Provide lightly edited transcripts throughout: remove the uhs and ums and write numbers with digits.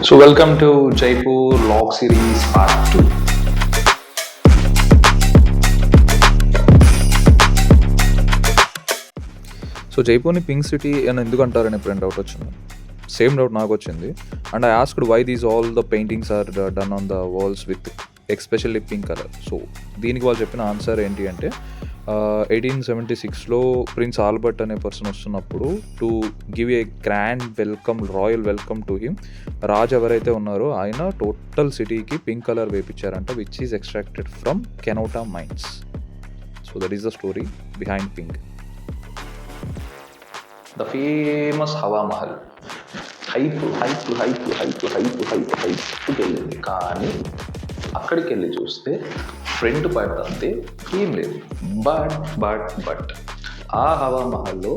So welcome to Jaipur Log Series Part 2. So జైపూర్ని pink city అని ఎందుకు అంటారని ఎప్పుడైనా డౌట్ వచ్చింది. సేమ్ డౌట్ నాకు వచ్చింది. And I asked why these all the paintings are done on the walls with especially pink colour. So దీనికి వాళ్ళు చెప్పిన ఆన్సర్ ఏంటి అంటే 1876లో ప్రిన్స్ ఆల్బర్ట్ అనే పర్సన్ వస్తున్నప్పుడు to give a grand welcome, royal welcome to him, రాజు ఎవరైతే ఉన్నారో ఆయన టోటల్ సిటీకి పింక్ కలర్ వేపించారంట, విచ్ ఈజ్ ఎక్స్ట్రాక్టెడ్ ఫ్రమ్ కెనోటా mines. So that is the story behind pink. The famous Hawa Mahal. హైప్కి వెళ్ళింది. కానీ అక్కడికి వెళ్ళి చూస్తే ఫ్రంట్ పార్ట్ అంతే ఏం లేదు. బట్ ఆ హవా మహల్లో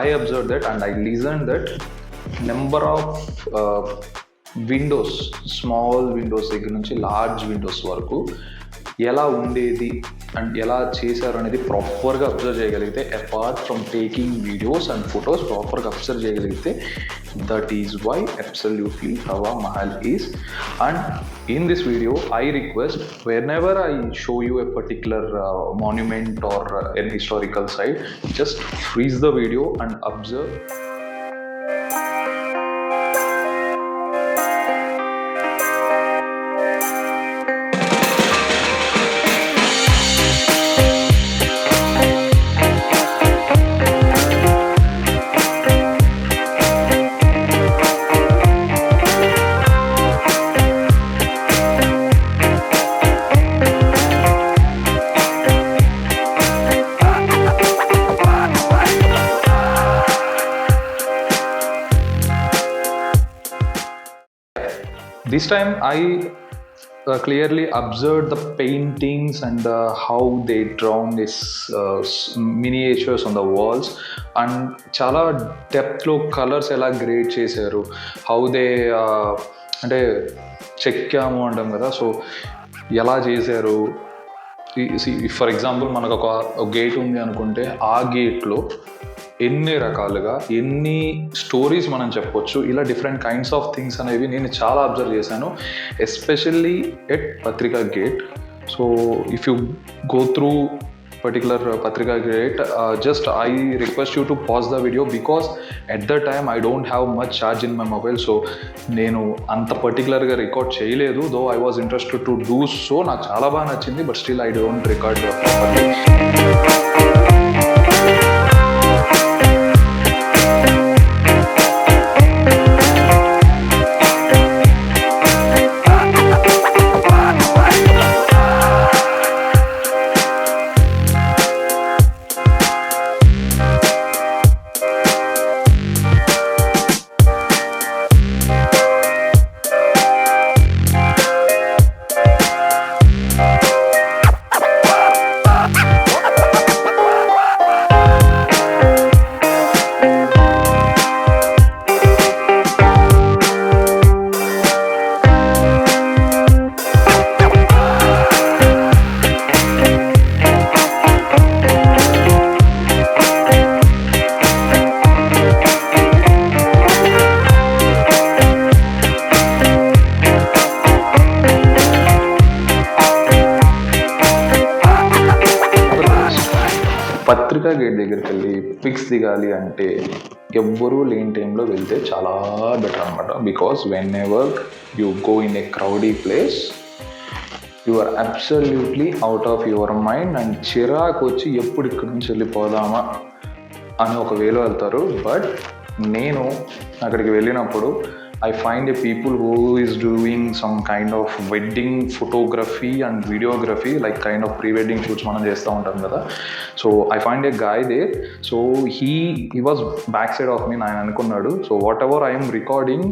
I observe that and I listen that number of windows, small windows దగ్గర నుంచి లార్జ్ విండోస్ వరకు ఎలా ఉండేది అండ్ ఎలా చేశారు అనేది ప్రాపర్గా అబ్జర్వ్ చేయగలిగితే, apart from taking videos and photos ప్రాపర్గా అబ్జర్వ్ చేయగలిగితే, that is why absolutely Hawa Mahal is. And in this video I request, whenever I show you a particular monument or an historical site, just freeze the video and observe. This time I clearly observed the paintings and how they drawn this miniatures on the walls, and చాలా డెప్త్లో colours ఎలా grade చేశారు, how they అంటే చెక్కాము అంటాం కదా, so ఎలా చేశారు. For example మనకు ఒక గేట్ ఉంది అనుకుంటే ఆ గేట్లో ఎన్ని రకాలుగా ఎన్ని స్టోరీస్ మనం చెప్పొచ్చు. ఇలా డిఫరెంట్ కైండ్స్ ఆఫ్ థింగ్స్ అనేవి నేను చాలా అబ్జర్వ్ చేశాను, ఎస్పెషల్లీ ఎట్ పత్రికా gate. So if you go through particular Patrika gate, just I request you to pause the video because at the time I don't have much charge in my mobile, so నేను అంత పర్టికులర్గా record చేయలేదు. Though I was interested to do so. నాకు చాలా బాగా నచ్చింది, but still I don't record properly. పత్రికా gate దగ్గరికి వెళ్ళి పిక్స్ దిగాలి అంటే ఎవ్వరూ లేని టైంలో వెళ్తే చాలా బెటర్ అనమాట. Because whenever you go in a crowdy place you are absolutely out of your mind and చిరాకు వచ్చి ఎప్పుడు ఇక్కడి నుంచి వెళ్ళిపోదామా అని ఒక వేలో వెళ్తారు. బట్ నేను అక్కడికి వెళ్ళినప్పుడు I find a people who is doing some kind of wedding photography and videography, like kind of pre-wedding shoots మనం చేస్తూ ఉంటాం కదా. So I find a guy there. So he was back side of me. నేను అనుకున్నాడు, so whatever I'm recording,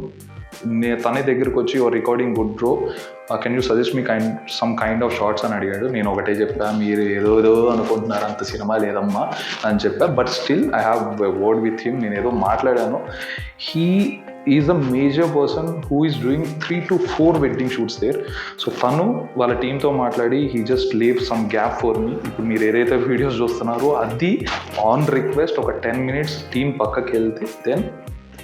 తనే దగ్గరికి వచ్చి your recording good bro, can you suggest me some kind of shorts అని అడిగాడు. నేను ఒకటే చెప్పా, మీరు ఏదో అనుకుంటున్నారు, అంత సినిమా లేదమ్మా అని చెప్పా. But still I have word with him. నేను ఏదో మాట్లాడాను. He is a major person who is doing 3 to 4 wedding shoots there. So తను వాళ్ళ టీంతో మాట్లాడి he just leave some gap for me. ఇప్పుడు మీరు ఏదైతే వీడియోస్ చూస్తున్నారో అది ఆన్ రిక్వెస్ట్ ఒక 10 minutes టీం పక్కకి వెళ్తే then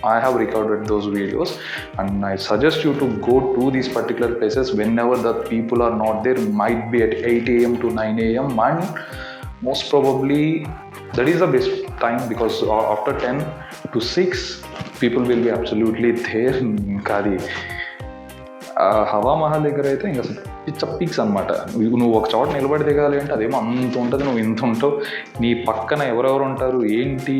I have recorded those videos, and I suggest you to go to these particular places whenever the people are not there. Might be at 8 a.m. to 9 a.m. and most probably that is the best time, because after 10 to 6 people will be absolutely there. ఇంకా అది హవా మహల్ దగ్గర అయితే ఇంకా పిచ్చ peaks అనమాట. నువ్వు ఒక చోట నిలబడి దిగాలి అంటే అదేమో అంత ఉంటుంది, నువ్వు ఇంత ఉంటావు, నీ పక్కన ఎవరెవరు ఉంటారు ఏంటి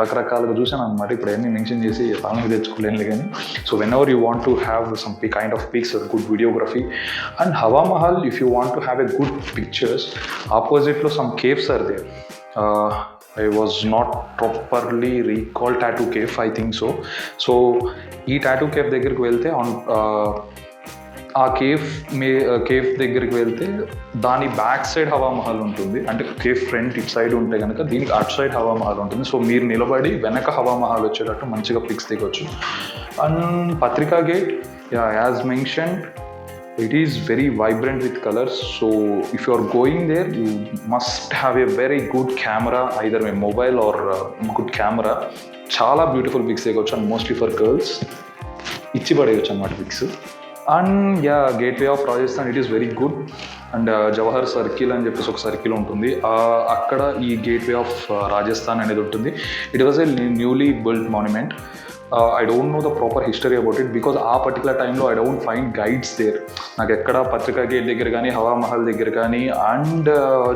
రకరకాలుగా చూసాను అనమాట. ఇప్పుడు అన్నీ మెన్షన్ చేసి తాను తెచ్చుకోలేను కానీ. So whenever you want to have some kind of pics, good videography and Hawa Mahal, if you want to have a good pictures, ఆపోజిట్లో some caves are there. I was not properly recalled Tattoo Cave, I think so. So ఈ tattoo cafe దగ్గరికి వెళ్తే ఆ cafe దగ్గరికి వెళ్తే దాని back side Hawa Mahal ఉంటుంది. అంటే కేఫ్ ఫ్రంట్ ఇటు సైడ్ ఉంటే కనుక దీనికి అటు సైడ్ హవా మహల్ ఉంటుంది. సో మీరు నిలబడి వెనక హవా మహల్ వచ్చేటట్టు మంచిగా పిక్స్ దిగొచ్చు. అండ్ పత్రికా gate, as mention, it is very vibrant with colors. So if you are going there, you must have a very good camera, either a mobile or good camera. చాలా beautiful pics దిగొచ్చు, and mostly for girls ఇచ్చి పడేయచ్చు అన్నమాట pics. And gateway of Rajasthan, it is very good. And Jawahar Circle అని చెప్పేసి ఒక circle ఉంటుంది, అక్కడ ఈ గేట్వే ఆఫ్ రాజస్థాన్ అనేది ఉంటుంది. It was a newly build monument. I don't know the proper history about it, because ఆ పర్టికులర్ టైంలో I don't find guides there. నాకు ఎక్కడ పత్రికా గేట్ దగ్గర కానీ, హవా మహల్ దగ్గర కానీ, అండ్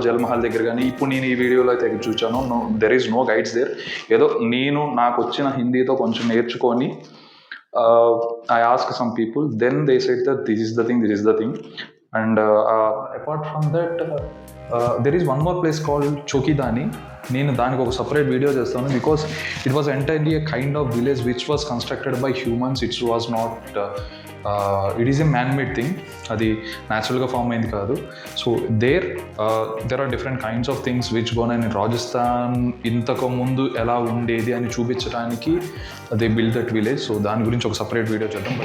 జల్ మహల్ దగ్గర కానీ ఇప్పుడు నేను ఈ వీడియోలో అయితే చూచాను, there is no guides there. ఏదో నేను నాకు వచ్చిన హిందీతో కొంచెం నేర్చుకొని I asked some people, then they said that this is the thing. And apart from that, there is one more place called Chokidani. నేను దానికి ఒక సపరేట్ వీడియో చేస్తాను, because it was entirely a kind of village which was constructed by humans. It's was not, it is a man made thing, అది న్యాచురల్గా form అయింది కాదు. So there are different kinds of things which gone and Rajasthan ఇంతకు ముందు ఎలా ఉండేది అని చూపించడానికి దే బిల్డ్ దట్ విలేజ్. సో దాని గురించి ఒక సపరేట్ వీడియో చేద్దాం.